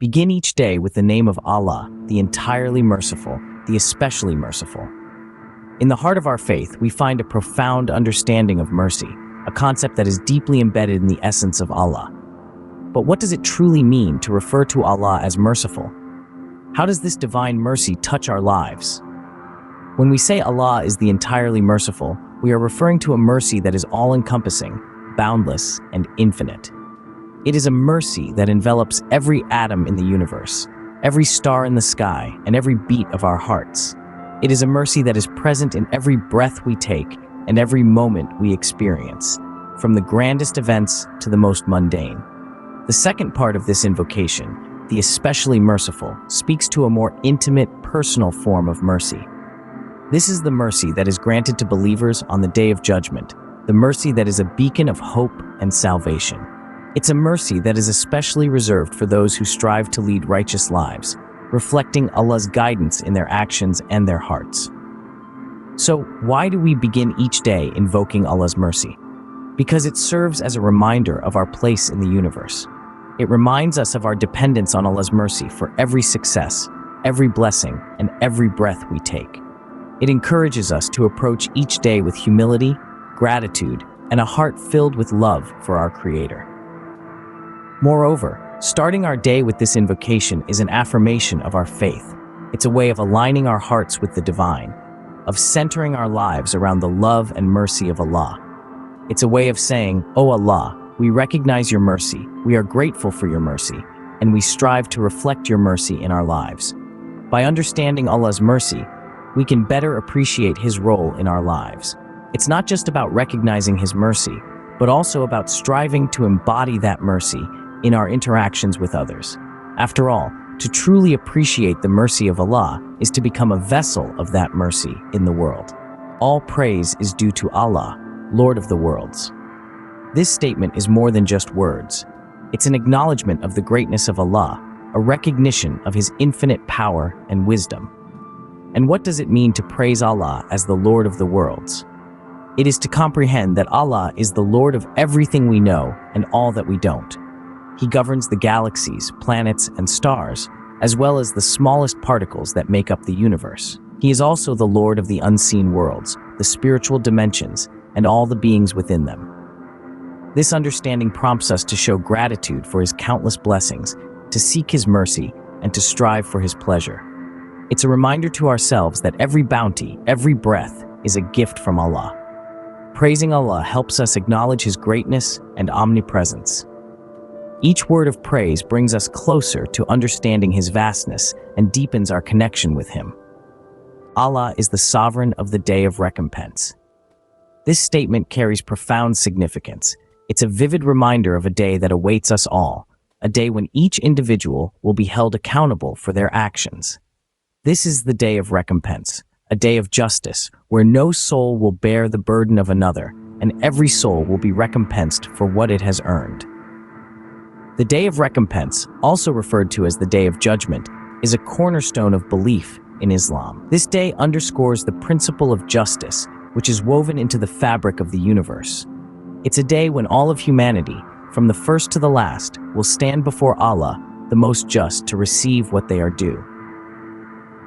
Begin each day with the name of Allah, the entirely merciful, the especially merciful. In the heart of our faith, we find a profound understanding of mercy, a concept that is deeply embedded in the essence of Allah. But what does it truly mean to refer to Allah as merciful? How does this divine mercy touch our lives? When we say Allah is the entirely merciful, we are referring to a mercy that is all-encompassing, boundless, and infinite. It is a mercy that envelops every atom in the universe, every star in the sky, and every beat of our hearts. It is a mercy that is present in every breath we take and every moment we experience, from the grandest events to the most mundane. The second part of this invocation, the especially merciful, speaks to a more intimate, personal form of mercy. This is the mercy that is granted to believers on the Day of Judgment, the mercy that is a beacon of hope and salvation. It's a mercy that is especially reserved for those who strive to lead righteous lives, reflecting Allah's guidance in their actions and their hearts. So, why do we begin each day invoking Allah's mercy? Because it serves as a reminder of our place in the universe. It reminds us of our dependence on Allah's mercy for every success, every blessing, and every breath we take. It encourages us to approach each day with humility, gratitude, and a heart filled with love for our Creator. Moreover, starting our day with this invocation is an affirmation of our faith. It's a way of aligning our hearts with the divine, of centering our lives around the love and mercy of Allah. It's a way of saying, "O Allah, we recognize your mercy, we are grateful for your mercy, and we strive to reflect your mercy in our lives." By understanding Allah's mercy, we can better appreciate His role in our lives. It's not just about recognizing His mercy, but also about striving to embody that mercy in our interactions with others. After all, to truly appreciate the mercy of Allah is to become a vessel of that mercy in the world. All praise is due to Allah, Lord of the worlds. This statement is more than just words. It's an acknowledgement of the greatness of Allah, a recognition of His infinite power and wisdom. And what does it mean to praise Allah as the Lord of the worlds? It is to comprehend that Allah is the Lord of everything we know and all that we don't. He governs the galaxies, planets, and stars, as well as the smallest particles that make up the universe. He is also the Lord of the unseen worlds, the spiritual dimensions, and all the beings within them. This understanding prompts us to show gratitude for His countless blessings, to seek His mercy, and to strive for His pleasure. It's a reminder to ourselves that every bounty, every breath, is a gift from Allah. Praising Allah helps us acknowledge His greatness and omnipresence. Each word of praise brings us closer to understanding His vastness and deepens our connection with Him. Allah is the sovereign of the Day of Recompense. This statement carries profound significance. It's a vivid reminder of a day that awaits us all, a day when each individual will be held accountable for their actions. This is the Day of Recompense, a day of justice, where no soul will bear the burden of another, and every soul will be recompensed for what it has earned. The Day of Recompense, also referred to as the Day of Judgment, is a cornerstone of belief in Islam. This day underscores the principle of justice, which is woven into the fabric of the universe. It's a day when all of humanity, from the first to the last, will stand before Allah, the most just, to receive what they are due.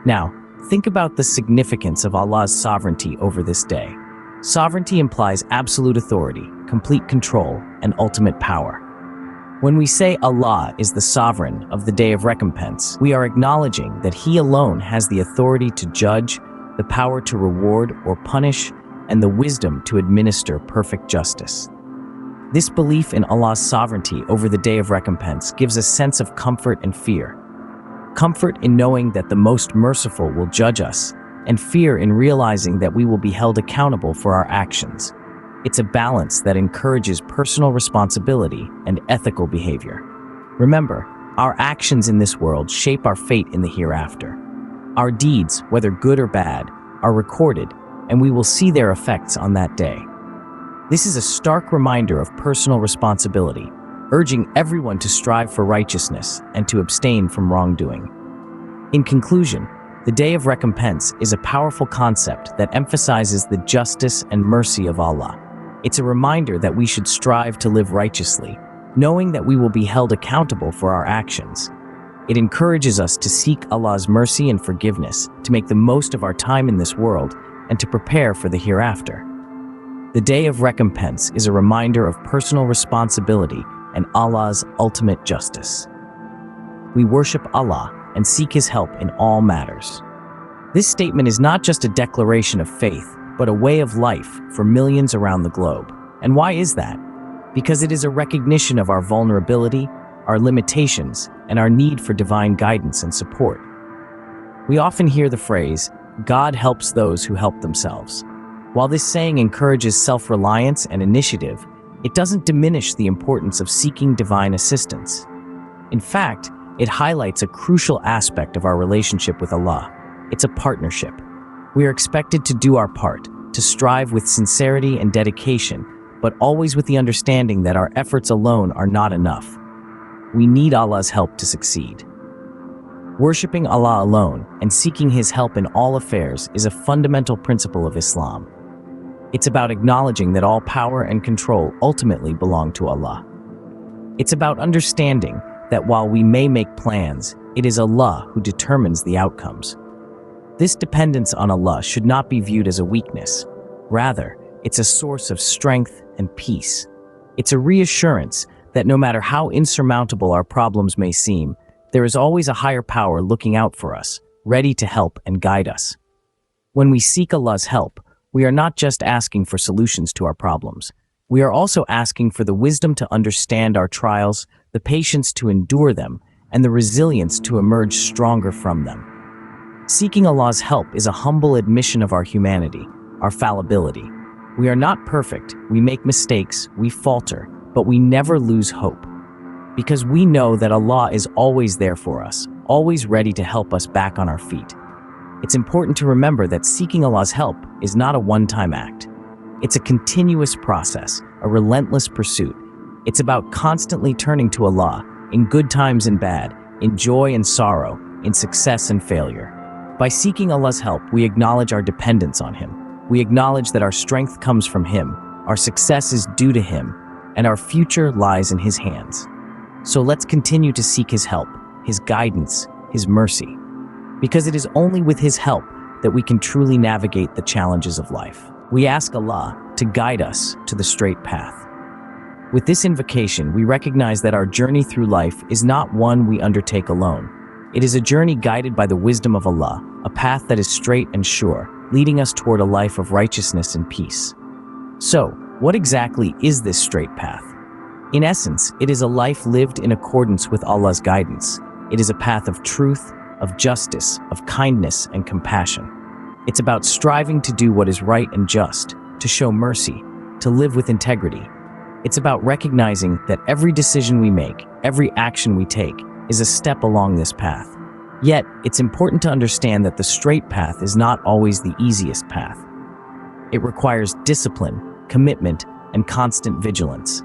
Now, think about the significance of Allah's sovereignty over this day. Sovereignty implies absolute authority, complete control, and ultimate power. When we say Allah is the sovereign of the Day of Recompense, we are acknowledging that He alone has the authority to judge, the power to reward or punish, and the wisdom to administer perfect justice. This belief in Allah's sovereignty over the Day of Recompense gives a sense of comfort and fear. Comfort in knowing that the Most Merciful will judge us, and fear in realizing that we will be held accountable for our actions. It's a balance that encourages personal responsibility and ethical behavior. Remember, our actions in this world shape our fate in the hereafter. Our deeds, whether good or bad, are recorded, and we will see their effects on that day. This is a stark reminder of personal responsibility, urging everyone to strive for righteousness and to abstain from wrongdoing. In conclusion, the Day of Recompense is a powerful concept that emphasizes the justice and mercy of Allah. It's a reminder that we should strive to live righteously, knowing that we will be held accountable for our actions. It encourages us to seek Allah's mercy and forgiveness, to make the most of our time in this world, and to prepare for the hereafter. The Day of Recompense is a reminder of personal responsibility and Allah's ultimate justice. We worship Allah and seek His help in all matters. This statement is not just a declaration of faith, but a way of life for millions around the globe. And why is that? Because it is a recognition of our vulnerability, our limitations, and our need for divine guidance and support. We often hear the phrase, "God helps those who help themselves." While this saying encourages self-reliance and initiative, it doesn't diminish the importance of seeking divine assistance. In fact, it highlights a crucial aspect of our relationship with Allah. It's a partnership. We are expected to do our part, to strive with sincerity and dedication, but always with the understanding that our efforts alone are not enough. We need Allah's help to succeed. Worshipping Allah alone and seeking His help in all affairs is a fundamental principle of Islam. It's about acknowledging that all power and control ultimately belong to Allah. It's about understanding that while we may make plans, it is Allah who determines the outcomes. This dependence on Allah should not be viewed as a weakness. Rather, it's a source of strength and peace. It's a reassurance that no matter how insurmountable our problems may seem, there is always a higher power looking out for us, ready to help and guide us. When we seek Allah's help, we are not just asking for solutions to our problems. We are also asking for the wisdom to understand our trials, the patience to endure them, and the resilience to emerge stronger from them. Seeking Allah's help is a humble admission of our humanity, our fallibility. We are not perfect, we make mistakes, we falter, but we never lose hope. Because we know that Allah is always there for us, always ready to help us back on our feet. It's important to remember that seeking Allah's help is not a one-time act. It's a continuous process, a relentless pursuit. It's about constantly turning to Allah, in good times and bad, in joy and sorrow, in success and failure. By seeking Allah's help, we acknowledge our dependence on Him. We acknowledge that our strength comes from Him, our success is due to Him, and our future lies in His hands. So let's continue to seek His help, His guidance, His mercy. Because it is only with His help that we can truly navigate the challenges of life. We ask Allah to guide us to the straight path. With this invocation, we recognize that our journey through life is not one we undertake alone. It is a journey guided by the wisdom of Allah, a path that is straight and sure, leading us toward a life of righteousness and peace. So, what exactly is this straight path? In essence, it is a life lived in accordance with Allah's guidance. It is a path of truth, of justice, of kindness and compassion. It's about striving to do what is right and just, to show mercy, to live with integrity. It's about recognizing that every decision we make, every action we take, is a step along this path. Yet, it's important to understand that the straight path is not always the easiest path. It requires discipline, commitment, and constant vigilance.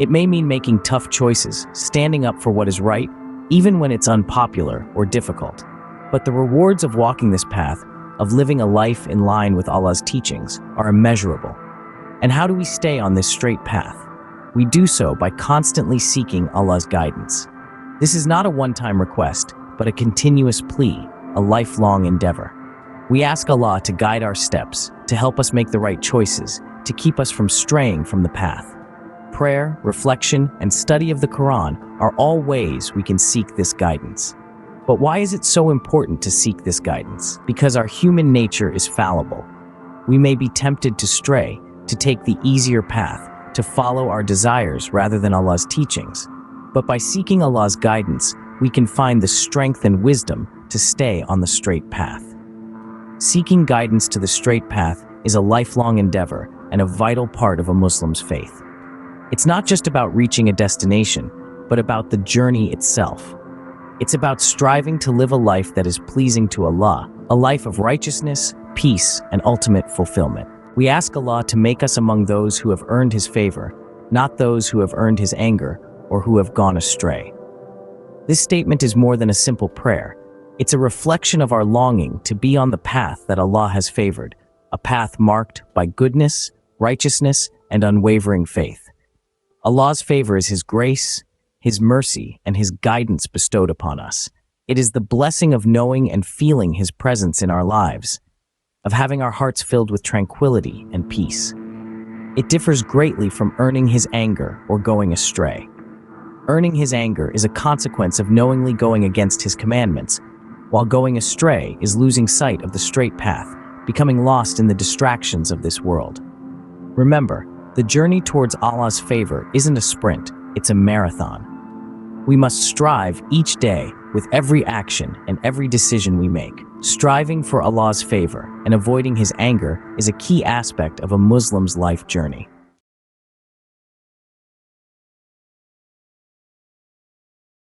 It may mean making tough choices, standing up for what is right, even when it's unpopular or difficult. But the rewards of walking this path, of living a life in line with Allah's teachings, are immeasurable. And how do we stay on this straight path? We do so by constantly seeking Allah's guidance. This is not a one-time request, but a continuous plea, a lifelong endeavor. We ask Allah to guide our steps, to help us make the right choices, to keep us from straying from the path. Prayer, reflection, and study of the Quran are all ways we can seek this guidance. But why is it so important to seek this guidance? Because our human nature is fallible. We may be tempted to stray, to take the easier path, to follow our desires rather than Allah's teachings. But by seeking Allah's guidance, we can find the strength and wisdom to stay on the straight path. Seeking guidance to the straight path is a lifelong endeavor and a vital part of a Muslim's faith. It's not just about reaching a destination, but about the journey itself. It's about striving to live a life that is pleasing to Allah, a life of righteousness, peace, and ultimate fulfillment. We ask Allah to make us among those who have earned His favor, not those who have earned His anger or who have gone astray. This statement is more than a simple prayer. It's a reflection of our longing to be on the path that Allah has favored, a path marked by goodness, righteousness, and unwavering faith. Allah's favor is His grace, His mercy, and His guidance bestowed upon us. It is the blessing of knowing and feeling His presence in our lives, of having our hearts filled with tranquility and peace. It differs greatly from earning His anger or going astray. Earning His anger is a consequence of knowingly going against His commandments, while going astray is losing sight of the straight path, becoming lost in the distractions of this world. Remember, the journey towards Allah's favor isn't a sprint, it's a marathon. We must strive each day with every action and every decision we make. Striving for Allah's favor and avoiding His anger is a key aspect of a Muslim's life journey.